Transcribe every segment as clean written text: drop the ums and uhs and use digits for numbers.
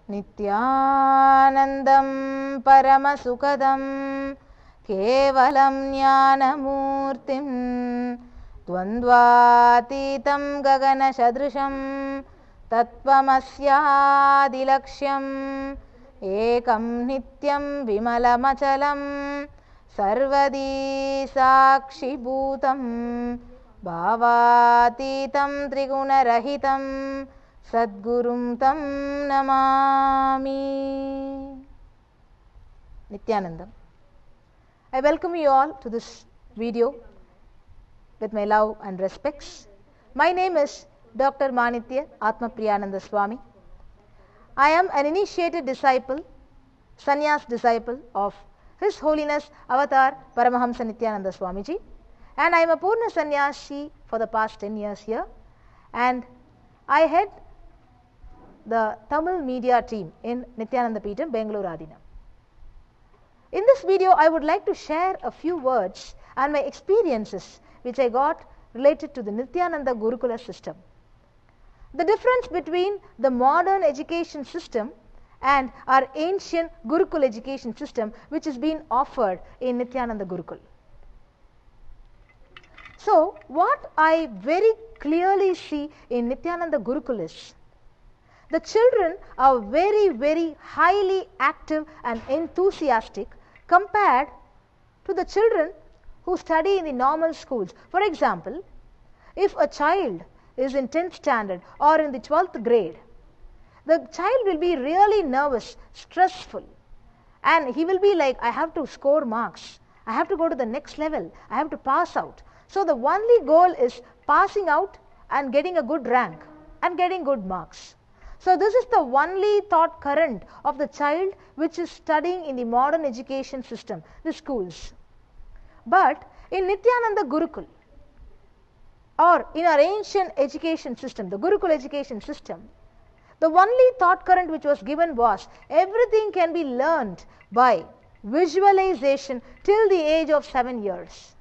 Nityanandam Paramasukadam Kevalam Jnanamurtim Dvandvatitam Gagana Shadrisham Tattvamasyaadilaksham Ekam Nityam Vimalamachalam Sarvadi Sakshi Bhutam Bhavatitam Trigunarahitam Sadgurum Tam Namami. Nityanandam. I welcome you all to this video with my love and respects. My name is Dr. Manithya Atma Priyananda Swami. I am an initiated disciple, sannyas disciple of His Holiness Avatar Paramahamsa Nityananda Swamiji, and I am a Purna Sannyasi for the past 10 years here, and I head the Tamil media team in Nityananda Peetham, Bengaluru Adinam. In this video, I would like to share a few words and my experiences which I got related to the Nityananda Gurukula system. The difference between the modern education system and our ancient Gurukul education system which is being offered in Nityananda Gurukul. So, what I very clearly see in Nityananda Gurukul is the children are very highly active and enthusiastic compared to the children who study in the normal schools. For example, if a child is in 10th standard or in the 12th grade, the child will be really nervous, stressful, and he will be like, I have to score marks, I have to go to the next level, I have to pass out. So the only goal is passing out and getting a good rank and getting good marks. So this is the only thought current of the child which is studying in the modern education system, the schools. But in Nityananda Gurukul, or in our ancient education system, the Gurukul education system, the only thought current which was given was everything can be learned by visualization till the age of 7 years.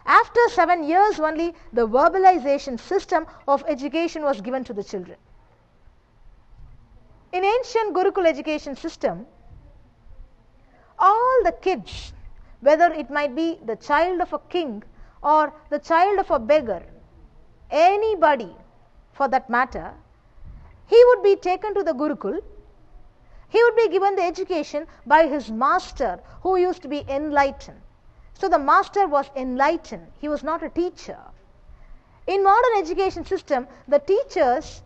After 7 years only, the verbalization system of education was given to the children. In ancient Gurukul education system, all the kids, whether it might be the child of a king or the child of a beggar, anybody for that matter, he would be taken to the Gurukul. He would be given the education by his master who used to be enlightened. So the master was enlightened. He was not a teacher. In modern education system, the teachers,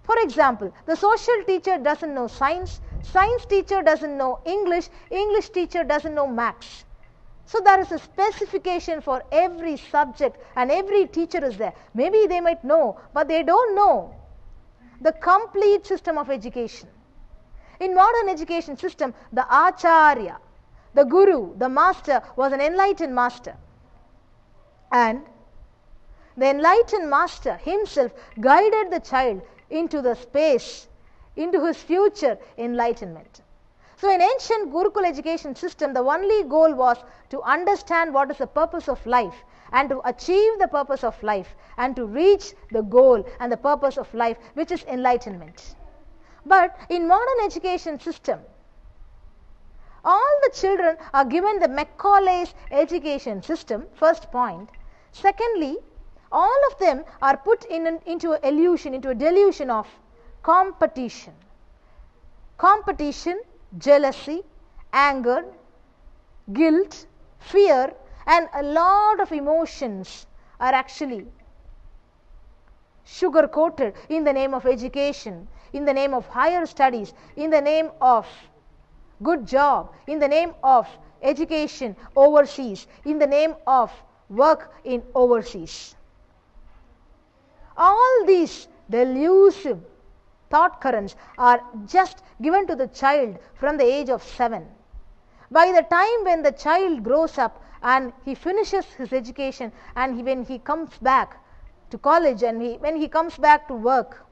for example, the social teacher doesn't know science, science teacher doesn't know English, English teacher doesn't know maths. So there is a specification for every subject and every teacher is there. Maybe they might know, but they don't know the complete system of education. In modern education system, the Acharya, the Guru, the master was an enlightened master. And the enlightened master himself guided the child into the space, into his future enlightenment. So in ancient Gurukul education system, the only goal was to understand what is the purpose of life and to achieve the purpose of life and to reach the goal and the purpose of life, which is enlightenment. But in modern education system, all the children are given the Macaulay's education system, first point. Secondly, all of them are put into a delusion of competition. Competition, jealousy, anger, guilt, fear, and a lot of emotions are actually sugar-coated in the name of education, in the name of higher studies, in the name of good job, in the name of education overseas, in the name of work in overseas. All these delusive thought currents are just given to the child from the age of 7. By the time when the child grows up and he finishes his education and when he comes back to college and when he comes back to work,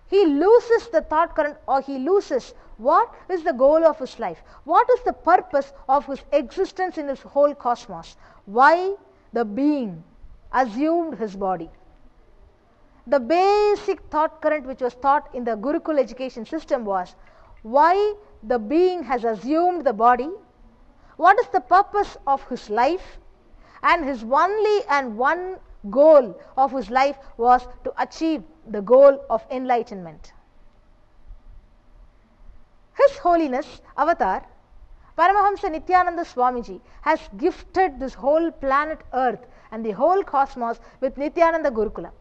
he loses the thought current, or he loses what is the goal of his life, what is the purpose of his existence in his whole cosmos, why the being assumed his body. the basic thought current which was taught in the Gurukul education system was why the being has assumed the body, what is the purpose of his life, and his only and one goal of his life was to achieve the goal of enlightenment. His Holiness Avatar Paramahamsa Nityananda Swamiji has gifted this whole planet Earth and the whole cosmos with Nityananda Gurukulam.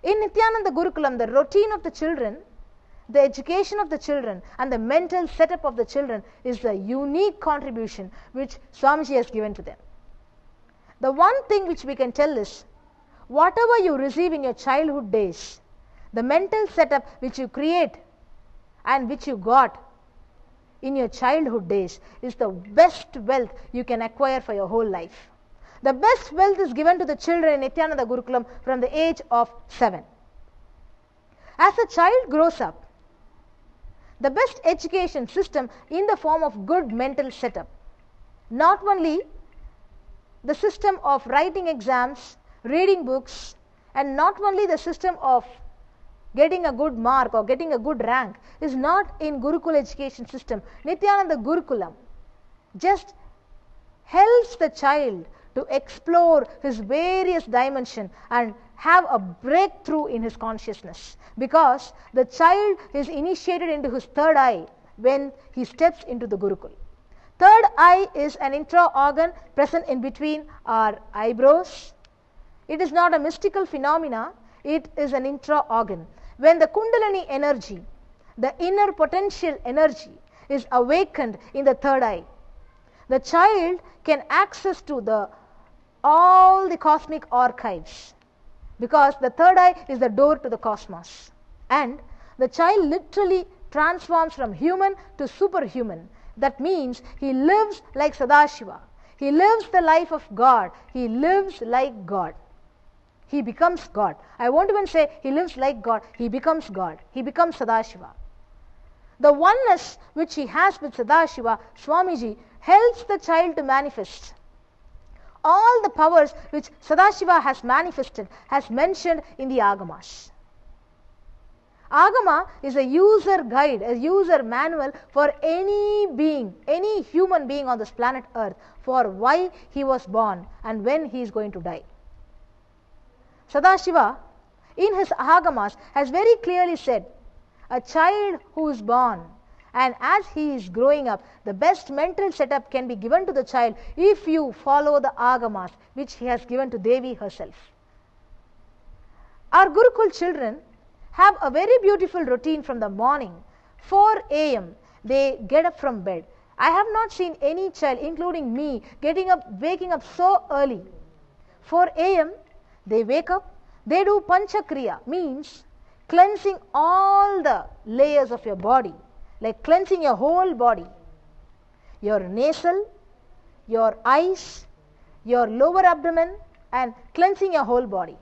In Nityananda Gurukulam, the routine of the children, the education of the children, and the mental setup of the children is the unique contribution which Swamiji has given to them. The one thing which we can tell is, whatever you receive in your childhood days, the mental setup which you create and which you got in your childhood days is the best wealth you can acquire for your whole life. The best wealth is given to the children in Nityananda Gurukulam from the age of 7. As a child grows up, the best education system in the form of good mental setup, not only the system of writing exams, reading books, and not only the system of getting a good mark or getting a good rank is not in Gurukul education system. Nityananda Gurukulam just helps the child to explore his various dimensions and have a breakthrough in his consciousness, because the child is initiated into his third eye when he steps into the Gurukul. Third eye is an intra-organ present in between our eyebrows. It is not a mystical phenomena, it is an intra-organ. When the Kundalini energy, the inner potential energy, is awakened in the third eye, the child can access to all the cosmic archives, because the third eye is the door to the cosmos. And the child literally transforms from human to superhuman. That means he lives like Sadashiva. He lives the life of God. He lives like God. He becomes God. I won't even say he lives like God. He becomes God. He becomes Sadashiva. The oneness which he has with Sadashiva, Swamiji helps the child to manifest all the powers which Sadashiva has manifested, has mentioned in the Agamas. Agama is a user guide, a user manual for any being, any human being on this planet Earth, for why he was born and when he is going to die. Sadashiva, in his Agamas, has very clearly said, a child who is born, and as he is growing up, the best mental setup can be given to the child if you follow the Agamas which he has given to Devi herself. Our Gurukul children have a very beautiful routine from the morning. 4 a.m. they get up from bed. I have not seen any child, including me, waking up so early. 4 a.m. they wake up, they do Panchakriya, means cleansing all the layers of your body, like cleansing your whole body, your nasal, your eyes, your lower abdomen, and cleansing your whole body.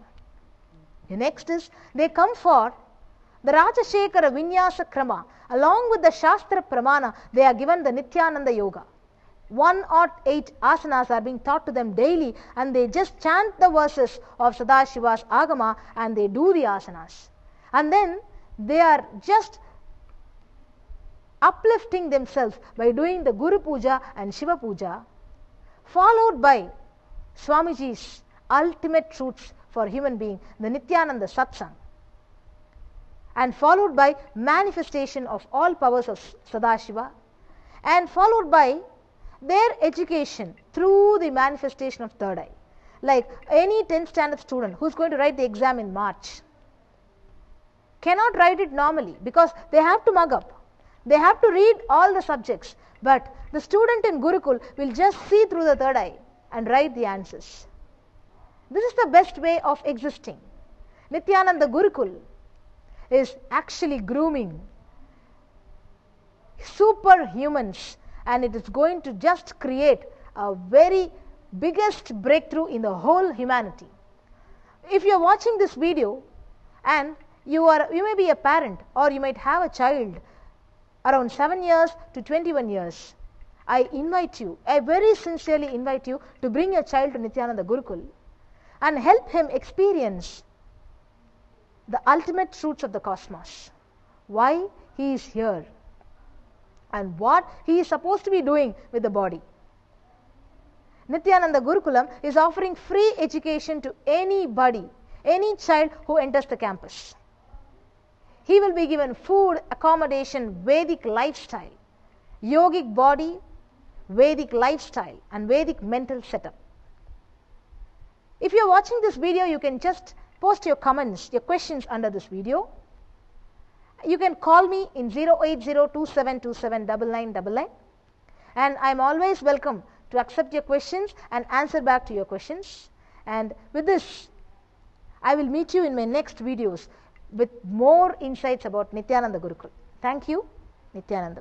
The next is, they come for the Rajashekara Vinyasa Krama. Along with the Shastra Pramana, they are given the Nityananda Yoga. 108 asanas are being taught to them daily, and they just chant the verses of Sadashiva's Agama and they do the asanas. And then they are just uplifting themselves by doing the Guru Puja and Shiva Puja, followed by Swamiji's ultimate truths for human being, the Nityananda Satsang, and followed by manifestation of all powers of Sadashiva, and followed by their education through the manifestation of third eye. Like any 10th standard student who is going to write the exam in March cannot write it normally, because they have to mug up. They have to read all the subjects, but the student in Gurukul will just see through the third eye and write the answers. This is the best way of existing. Nityananda Gurukul is actually grooming superhumans, and it is going to just create a very biggest breakthrough in the whole humanity. If you are watching this video and you may be a parent, or you might have a child around 7 years to 21 years, I very sincerely invite you to bring your child to Nityananda Gurukul and help him experience the ultimate truths of the cosmos, why he is here, and what he is supposed to be doing with the body. Nityananda Gurukulam is offering free education to anybody, any child who enters the campus. He will be given food, accommodation, Vedic lifestyle, yogic body, Vedic lifestyle, and Vedic mental setup. If you are watching this video, you can just post your comments, your questions under this video. You can call me in 08027279999, and I am always welcome to accept your questions and answer back to your questions. And with this, I will meet you in my next videos with more insights about Nityananda Gurukul. Thank you, Nityananda.